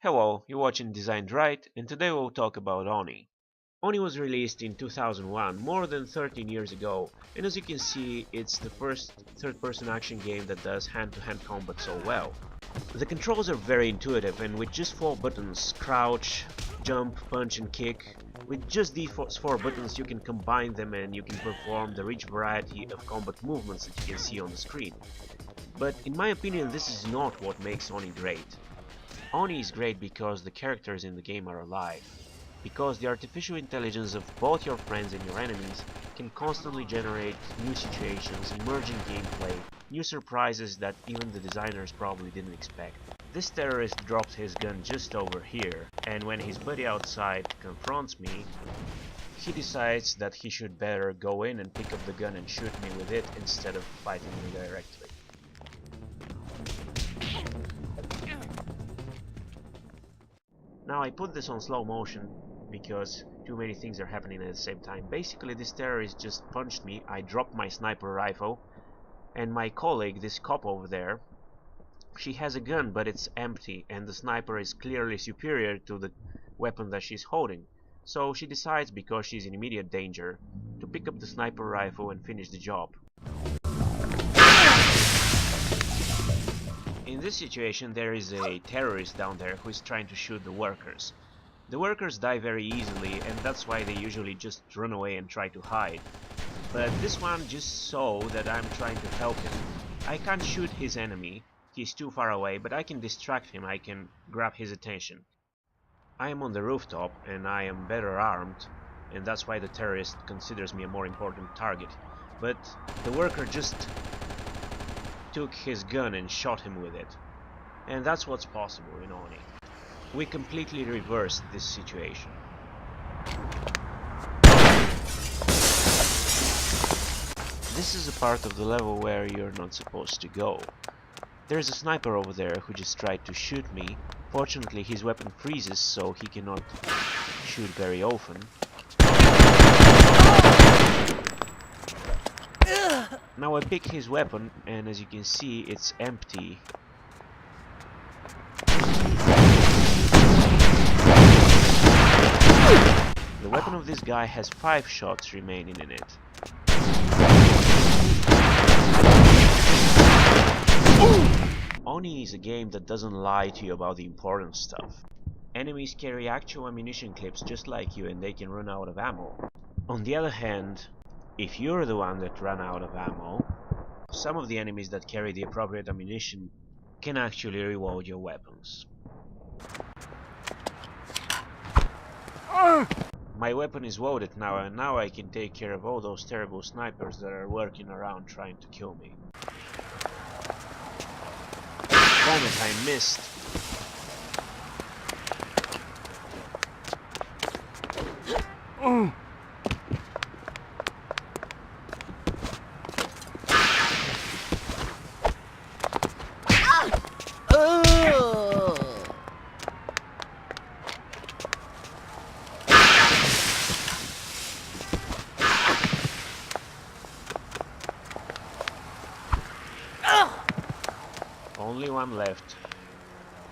Hello, you're watching Designed Right, and today we'll talk about Oni. Oni was released in 2001, more than 13 years ago, and as you can see, it's the first third-person action game that does hand-to-hand combat so well. The controls are very intuitive, and with just 4 buttons, crouch, jump, punch and kick, with just these 4 buttons you can combine them and you can perform the rich variety of combat movements that you can see on the screen. But in my opinion, this is not what makes Oni great. Oni is great because the characters in the game are alive, because the artificial intelligence of both your friends and your enemies can constantly generate new situations, emergent gameplay, new surprises that even the designers probably didn't expect. This terrorist drops his gun just over here, and when his buddy outside confronts me, he decides that he should better go in and pick up the gun and shoot me with it instead of fighting me directly. Now I put this on slow motion because too many things are happening at the same time. Basically this terrorist just punched me, I dropped my sniper rifle, and my colleague, this cop over there, she has a gun but it's empty and the sniper is clearly superior to the weapon that she's holding. So she decides, because she's in immediate danger, to pick up the sniper rifle and finish the job. In this situation there is a terrorist down there who is trying to shoot the workers. The workers die very easily and that's why they usually just run away and try to hide. But this one just saw that I'm trying to help him. I can't shoot his enemy, he's too far away, but I can distract him, I can grab his attention. I am on the rooftop and I am better armed, and that's why the terrorist considers me a more important target. But the worker just took his gun and shot him with it. And that's what's possible in Oni. We completely reversed this situation. This is a part of the level where you're not supposed to go. There's a sniper over there who just tried to shoot me. Fortunately his weapon freezes so he cannot shoot very often. Now I pick his weapon and as you can see it's empty. The weapon of this guy has 5 shots remaining in it. Oni is a game that doesn't lie to you about the important stuff. Enemies carry actual ammunition clips just like you and they can run out of ammo. On the other hand, if you're the one that ran out of ammo, some of the enemies that carry the appropriate ammunition can actually reload your weapons. My weapon is loaded now and now I can take care of all those terrible snipers that are lurking around trying to kill me. Damn it, I missed. Only one left.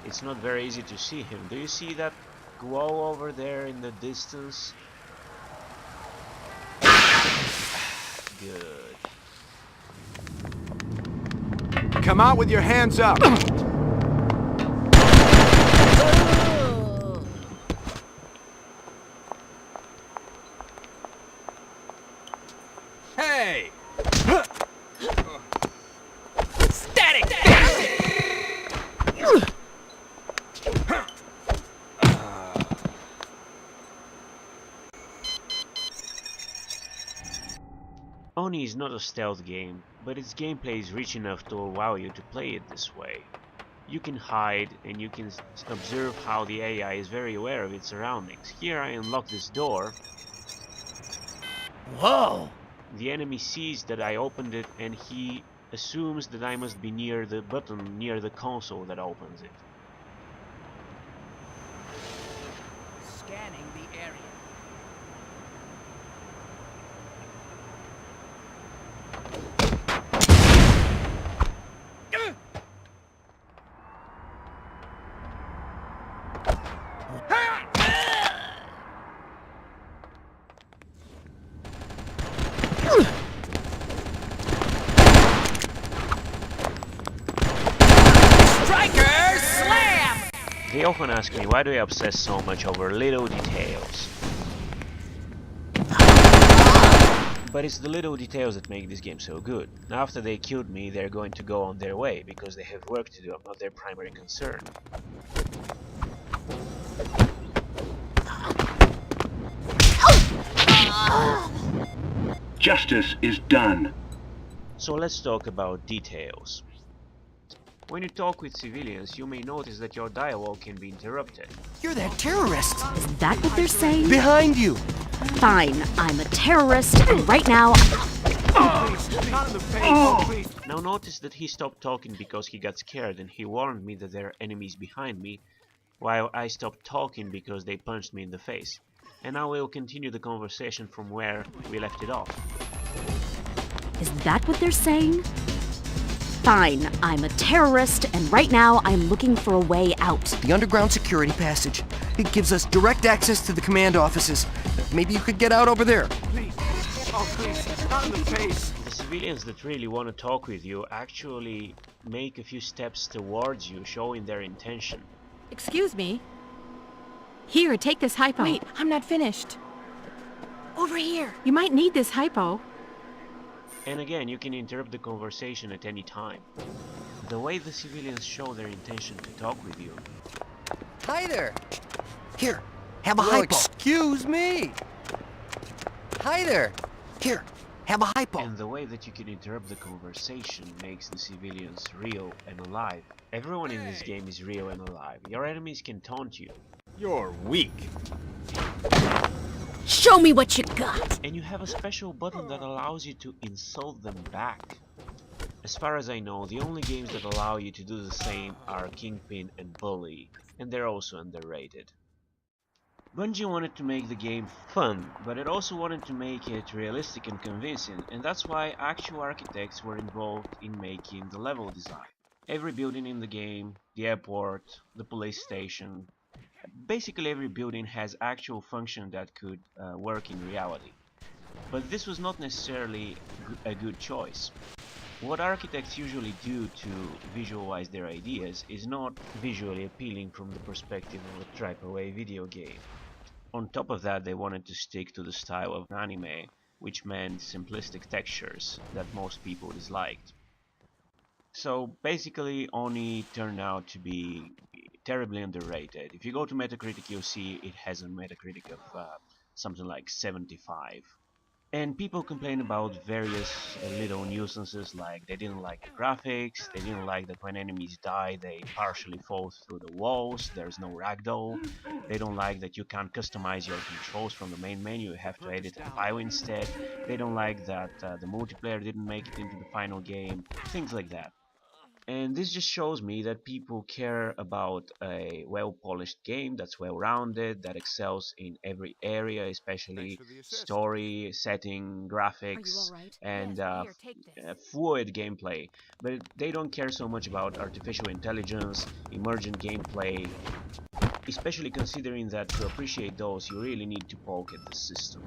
It's not very easy to see him. Do you see that glow over there in the distance? Good. Come out with your hands up! Hey! Static! Oni is not a stealth game, but its gameplay is rich enough to allow you to play it this way. You can hide and you can observe how the AI is very aware of its surroundings. Here I unlock this door. Whoa! The enemy sees that I opened it and he assumes that I must be near the button, near the console that opens it. Scanning the area. Striker slam! They often ask me, why do I obsess so much over little details? But it's the little details that make this game so good. Now after they killed me, they're going to go on their way, because they have work to do. I'm not their primary concern. Justice is done. So let's talk about details. When you talk with civilians, you may notice that your dialogue can be interrupted. You're that terrorist! Is that what they're saying? Behind you! Fine, I'm a terrorist, and right now... Not in the face, please. Now notice that he stopped talking because he got scared and he warned me that there are enemies behind me, while I stopped talking because they punched me in the face. And now we'll continue the conversation from where we left it off. Is that what they're saying? Fine, I'm a terrorist, and right now I'm looking for a way out. The underground security passage. It gives us direct access to the command offices. Maybe you could get out over there. Please. Oh, please. Not in the face. The civilians that really want to talk with you actually make a few steps towards you, showing their intention. Excuse me? Here, take this hypo. Wait, I'm not finished. Over here. You might need this hypo. And again, you can interrupt the conversation at any time. The way the civilians show their intention to talk with you. Hi there. Here, have a Well, hypo. Excuse me. Hi there. Here, have a hypo. And the way that you can interrupt the conversation makes the civilians real and alive. Everyone in this game is real and alive. Your enemies can taunt you. You're weak. Show me what you got! And you have a special button that allows you to insult them back. As far as I know, the only games that allow you to do the same are Kingpin and Bully, and they're also underrated. Bungie wanted to make the game fun, but it also wanted to make it realistic and convincing, and that's why actual architects were involved in making the level design. Every building in the game, the airport, the police station, basically every building has actual function that could work in reality. But this was not necessarily a good choice. What architects usually do to visualize their ideas is not visually appealing from the perspective of a AAA video game. On top of that, they wanted to stick to the style of anime, which meant simplistic textures that most people disliked. So basically, Oni turned out to be terribly underrated. If you go to Metacritic, you'll see it has a Metacritic of something like 75. And people complain about various little nuisances, like they didn't like the graphics, they didn't like that when enemies die they partially fall through the walls, there's no ragdoll, they don't like that you can't customize your controls from the main menu, you have to edit a file instead, they don't like that the multiplayer didn't make it into the final game, things like that. And this just shows me that people care about a well-polished game that's well-rounded, that excels in every area, especially story, setting, graphics, and fluid gameplay. But they don't care so much about artificial intelligence, emergent gameplay, especially considering that to appreciate those you really need to poke at the system.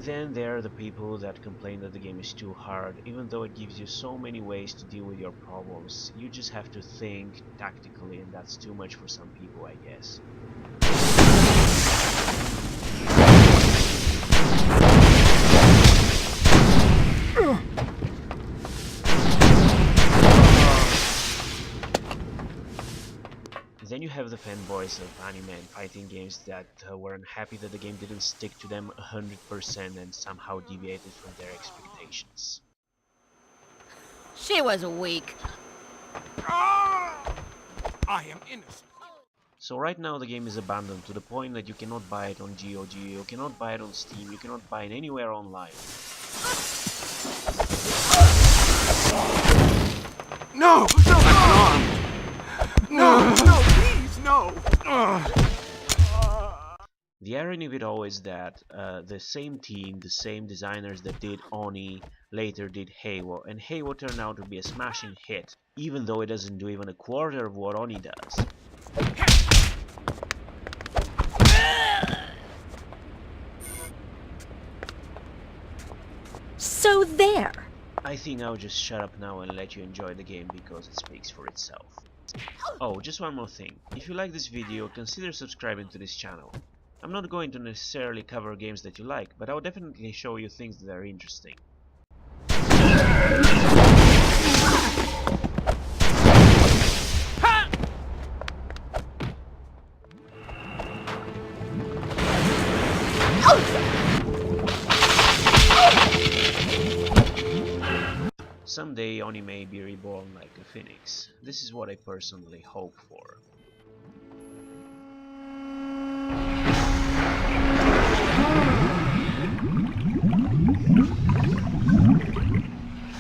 Then there are the people that complain that the game is too hard, even though it gives you so many ways to deal with your problems. You just have to think tactically, and that's too much for some people, I guess. Then you have the fanboys of anime and fighting games that were unhappy that the game didn't stick to them 100% and somehow deviated from their expectations. She was weak. I am innocent. So right now the game is abandoned to the point that you cannot buy it on GOG, you cannot buy it on Steam, you cannot buy it anywhere online. No! No! No! No! Please, no! The irony of it all is that the same team, the same designers that did Oni, later did Heiwo, and Heiwo turned out to be a smashing hit, even though it doesn't do even a quarter of what Oni does. So there! I think I'll just shut up now and let you enjoy the game because it speaks for itself. Oh, just one more thing. If you like this video, consider subscribing to this channel. I'm not going to necessarily cover games that you like, but I'll definitely show you things that are interesting. Someday Oni may be reborn like a phoenix. This is what I personally hope for.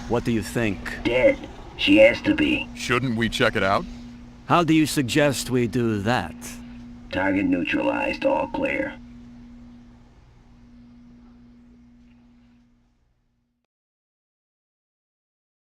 What do you think? Dead. She has to be. Shouldn't we check it out? How do you suggest we do that? Target neutralized. All clear.